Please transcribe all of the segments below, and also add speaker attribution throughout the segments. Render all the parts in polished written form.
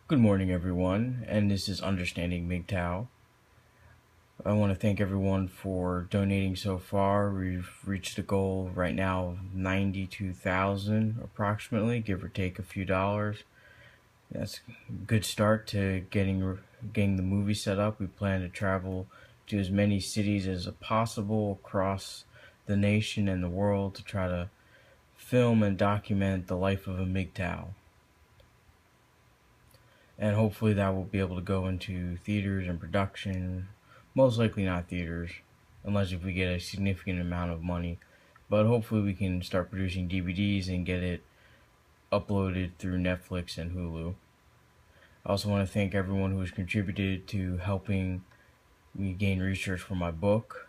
Speaker 1: Good morning, everyone, and this is Understanding MGTOW. I want to thank everyone for donating so far. We've reached a goal right now of 92,000 approximately, give or take a few dollars. That's a good start to getting the movie set up. We plan to travel to as many cities as possible across the nation and the world to try to film and document the life of a MGTOW. And hopefully that will be able to go into theaters and production. Most likely not theaters, unless if we get a significant amount of money. But hopefully we can start producing DVDs and get it uploaded through Netflix and Hulu. I also want to thank everyone who has contributed to helping me gain research for my book.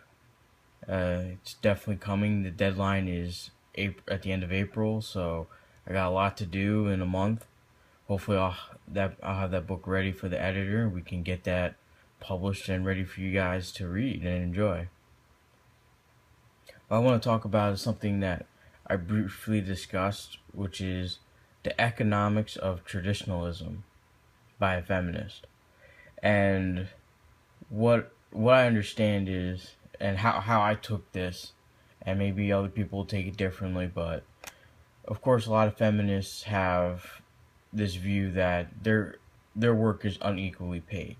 Speaker 1: It's definitely coming. The deadline is at the end of April, so I got a lot to do in a month. Hopefully I'll have that book ready for the editor. We can get that published and ready for you guys to read and enjoy. What I want to talk about is something that I briefly discussed, which is the economics of traditionalism by a feminist. And what I understand is, and how I took this, and maybe other people take it differently, but of course a lot of feminists have this view that their work is unequally paid.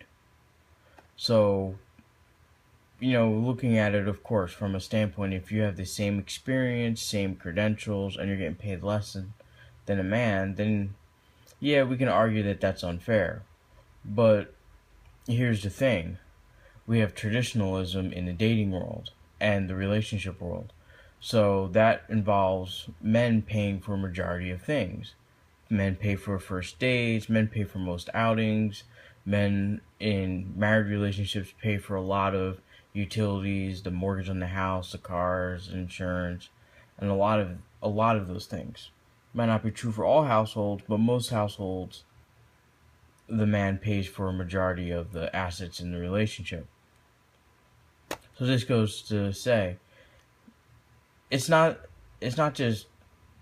Speaker 1: So, looking at it, of course, from a standpoint, if you have the same experience, same credentials, and you're getting paid less than a man, then yeah, we can argue that that's unfair. But here's the thing. We have traditionalism in the dating world and the relationship world. So that involves men paying for a majority of things. Men pay for first dates, men pay for most outings, men in married relationships pay for a lot of utilities, the mortgage on the house, the cars, insurance, and a lot of those things. Might not be true for all households, but most households, the man pays for a majority of the assets in the relationship. So this goes to say, it's not just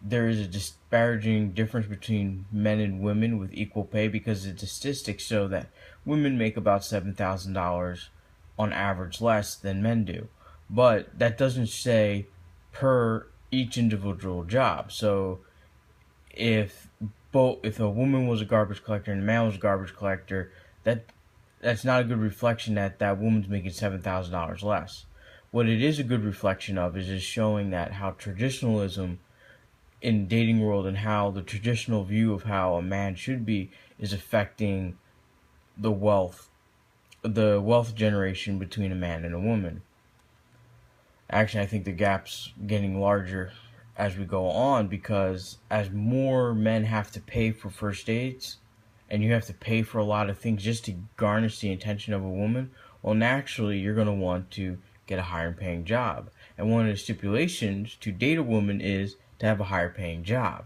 Speaker 1: there is a disparaging difference between men and women with equal pay, because the statistics show that women make about $7,000 on average less than men do. But that doesn't say per each individual job. So if a woman was a garbage collector and a man was a garbage collector, that's not a good reflection that woman's making $7,000 less. What it is a good reflection of is just showing that how traditionalism in the dating world and how the traditional view of how a man should be is affecting the wealth generation between a man and a woman. Actually, I think the gap's getting larger as we go on, because as more men have to pay for first dates, and you have to pay for a lot of things just to garnish the attention of a woman, well, naturally, you're going to want to get a higher paying job. And one of the stipulations to date a woman is to have a higher paying job.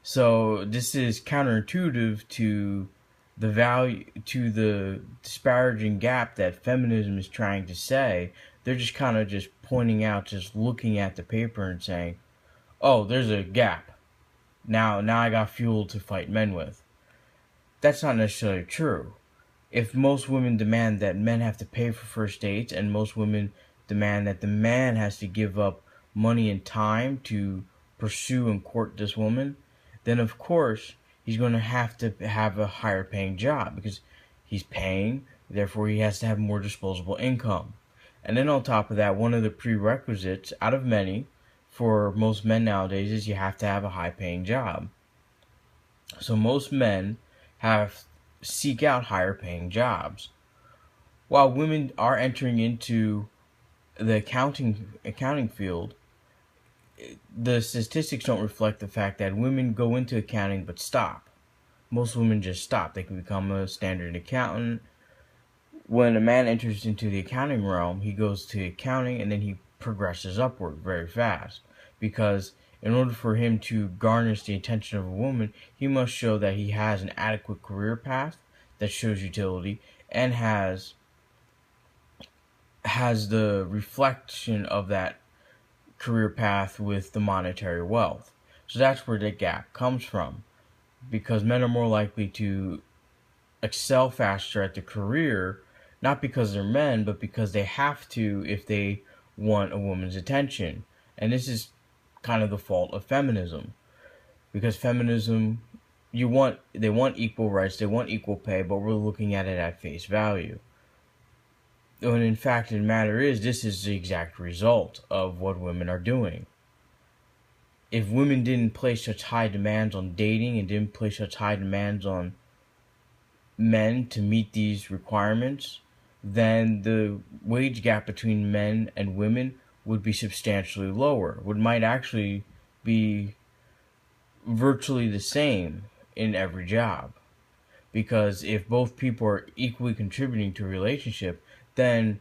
Speaker 1: So this is counterintuitive to the disparaging gap that feminism is trying to say. They're just kind of just pointing out, just looking at the paper and saying, oh, there's a gap. Now I got fuel to fight men with. That's not necessarily true. If most women demand that men have to pay for first dates, and most women demand that the man has to give up money and time to pursue and court this woman, then of course he's going to have a higher paying job, because he's paying, therefore he has to have more disposable income. And then on top of that, one of the prerequisites out of many for most men nowadays is you have to have a high paying job. So most men seek out higher paying jobs, while women are entering into the accounting field. The statistics don't reflect the fact that women go into accounting but stop. Most women just stop. They can become a standard accountant. When a man enters into the accounting realm, he goes to accounting and then he progresses upward very fast, because in order for him to garnish the attention of a woman, he must show that he has an adequate career path that shows utility and has the reflection of that career path with the monetary wealth. So that's where the gap comes from, because men are more likely to excel faster at the career, not because they're men, but because they have to if they want a woman's attention. And this is kind of the fault of feminism, because feminism, they want equal rights, they want equal pay, but we're looking at it at face value. When in fact the matter is, this is the exact result of what women are doing. If women didn't place such high demands on dating and didn't place such high demands on men to meet these requirements, then the wage gap between men and women would be substantially lower. Would might actually be virtually the same in every job. Because if both people are equally contributing to a relationship, then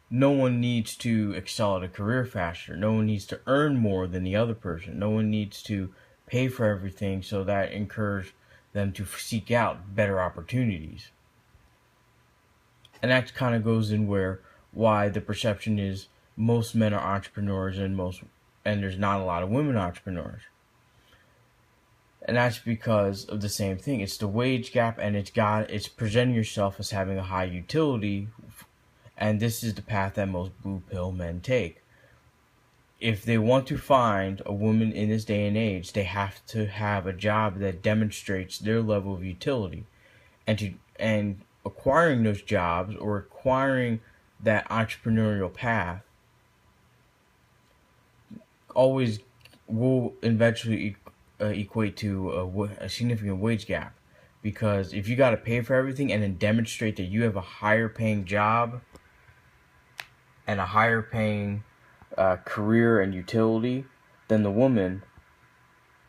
Speaker 1: no one needs to excel at a career faster. No one needs to earn more than the other person. No one needs to pay for everything, so that encourages them to seek out better opportunities. And that kind of goes in why the perception is most men are entrepreneurs and there's not a lot of women entrepreneurs. And that's because of the same thing. It's the wage gap, and it's presenting yourself as having a high utility, and this is the path that most blue pill men take. If they want to find a woman in this day and age, they have to have a job that demonstrates their level of utility, and acquiring those jobs or acquiring that entrepreneurial path always will eventually equate to a significant wage gap. Because if you got to pay for everything and then demonstrate that you have a higher paying job and a higher paying career and utility than the woman,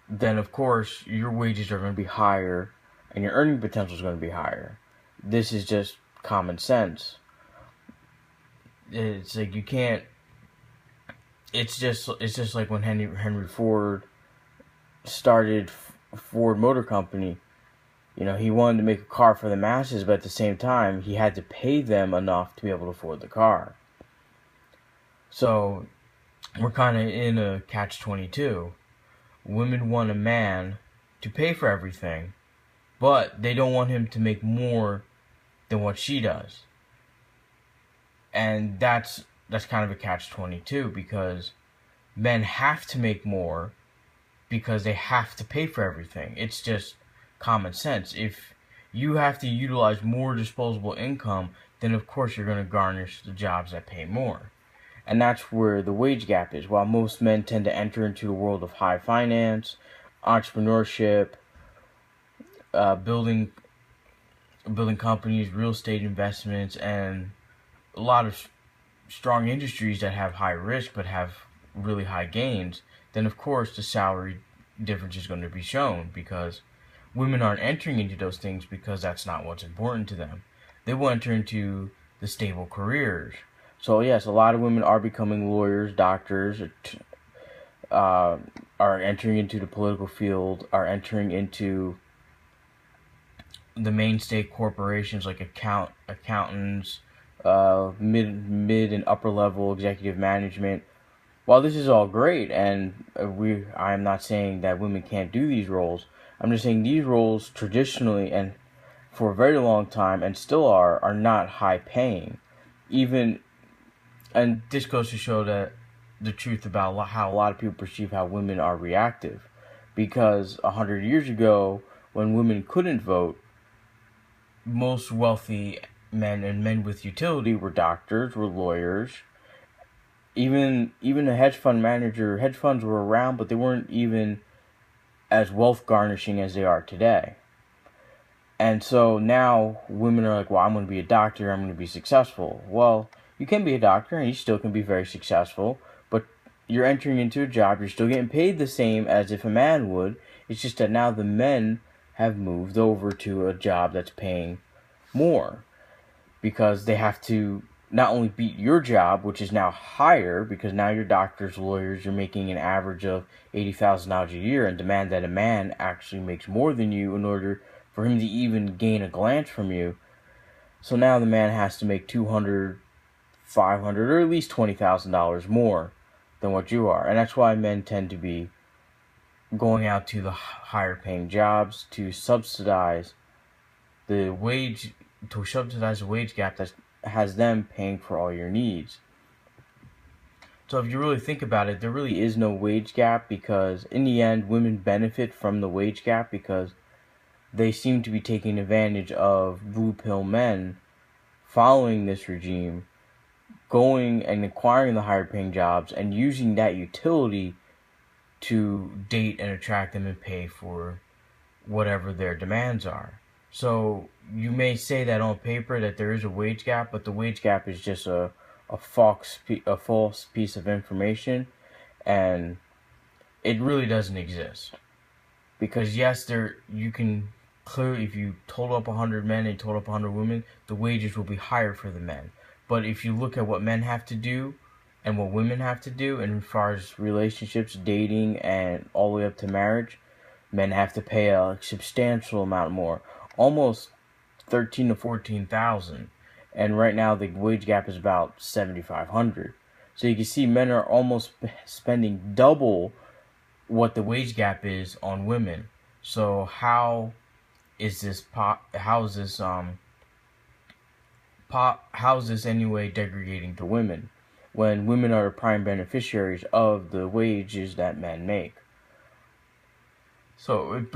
Speaker 1: then of course your wages are going to be higher and your earning potential is going to be higher. This is just common sense. It's like you can't. It's just like when Henry Ford started Ford Motor Company. You know, he wanted to make a car for the masses, but at the same time, he had to pay them enough to be able to afford the car. So, we're kind of in a catch-22. Women want a man to pay for everything, but they don't want him to make more than what she does. And that's kind of a catch-22, because men have to make more because they have to pay for everything. It's just common sense. If you have to utilize more disposable income, then of course you're going to garnish the jobs that pay more. And that's where the wage gap is. While most men tend to enter into the world of high finance, entrepreneurship, building companies, real estate investments, and a lot of strong industries that have high risk but have really high gains, then of course the salary difference is going to be shown, because women aren't entering into those things because that's not what's important to them. They will enter into the stable careers. So yes, a lot of women are becoming lawyers, doctors, are entering into the political field, are entering into the mainstay corporations like accountants, mid and upper level executive management. While this is all great, and I'm not saying that women can't do these roles, I'm just saying these roles traditionally and for a very long time, and still are not high paying. And this goes to show that the truth about how a lot of people perceive how women are reactive. Because 100 years ago, when women couldn't vote, most wealthy men and men with utility were doctors, were lawyers. Even a hedge fund manager, hedge funds were around, but they weren't even as wealth garnishing as they are today. And so now women are like, well, I'm going to be a doctor, I'm going to be successful. Well, you can be a doctor and you still can be very successful, but you're entering into a job, you're still getting paid the same as if a man would. It's just that now the men have moved over to a job that's paying more, because they have to not only beat your job, which is now higher, because now you're doctors, lawyers, you're making an average of $80,000 a year, and demand that a man actually makes more than you in order for him to even gain a glance from you. So now the man has to make $200,000, $500,000, or at least $20,000 more than what you are. And that's why men tend to be going out to the higher paying jobs to subsidize the wage to subsidize the wage gap that has them paying for all your needs. So if you really think about it, there really is no wage gap, because in the end, women benefit from the wage gap because they seem to be taking advantage of blue pill men following this regime, going and acquiring the higher paying jobs and using that utility to date and attract them and pay for whatever their demands are. So you may say that on paper that there is a wage gap, but the wage gap is just a false piece of information, and it really doesn't exist. Because yes, you can clearly, if you total up 100 men and total up 100 women, the wages will be higher for the men. But if you look at what men have to do and what women have to do, and as far as relationships, dating, and all the way up to marriage, men have to pay a substantial amount more, almost 13 to 14,000, and right now the wage gap is about 7,500. So you can see men are almost spending double what the wage gap is on women. So how is this anyway degrading to women, when women are the prime beneficiaries of the wages that men make? So it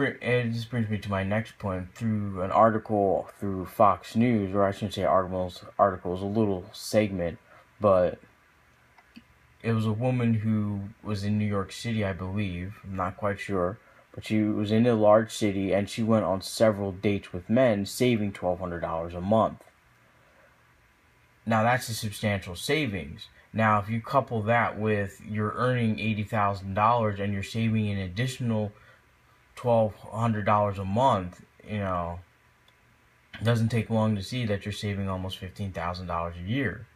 Speaker 1: just brings me to my next point. Through an article through Fox News, or I shouldn't say articles, a little segment, but it was a woman who was in New York City, I believe. I'm not quite sure. But she was in a large city, and she went on several dates with men, saving $1,200 a month. Now, that's a substantial savings. Now, if you couple that with you're earning $80,000 and you're saving an additional $1,200 a month, it doesn't take long to see that you're saving almost $15,000 a year.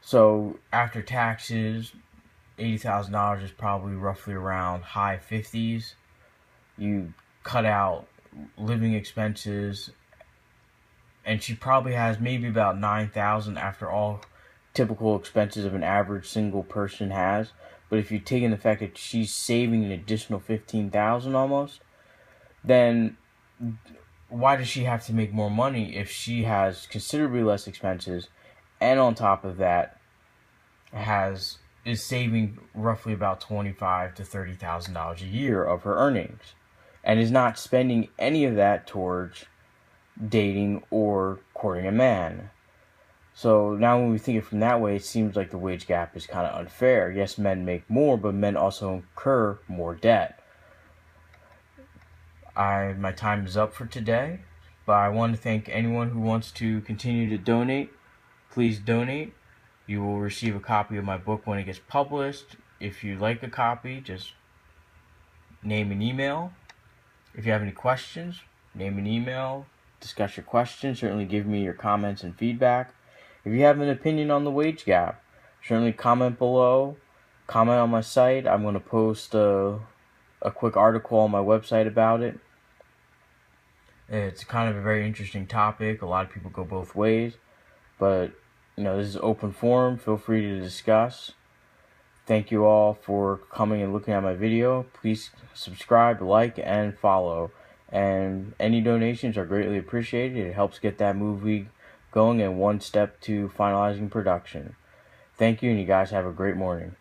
Speaker 1: So after taxes, $80,000 is probably roughly around high 50s. You cut out living expenses, and she probably has maybe about $9,000 after all typical expenses of an average single person has. But if you take in the fact that she's saving an additional $15,000 almost, then why does she have to make more money if she has considerably less expenses, and on top of that is saving roughly about $25,000 to $30,000 a year of her earnings, and is not spending any of that towards dating or courting a man? So now when we think it from that way, it seems like the wage gap is kind of unfair. Yes, men make more, but men also incur more debt. My time is up for today, but I want to thank anyone who wants to continue to donate. Please donate. You will receive a copy of my book when it gets published. If you'd like a copy, just name an email. If you have any questions, name an email, discuss your questions, certainly give me your comments and feedback. If you have an opinion on the wage gap, certainly comment below, comment on my site. I'm going to post a quick article on my website about it. It's kind of a very interesting topic. A lot of people go both ways, but this is open forum. Feel free to discuss. Thank you all for coming and looking at my video. Please subscribe, like, and follow. And any donations are greatly appreciated. It helps get that movie going and one step to finalizing production. Thank you, and you guys have a great morning.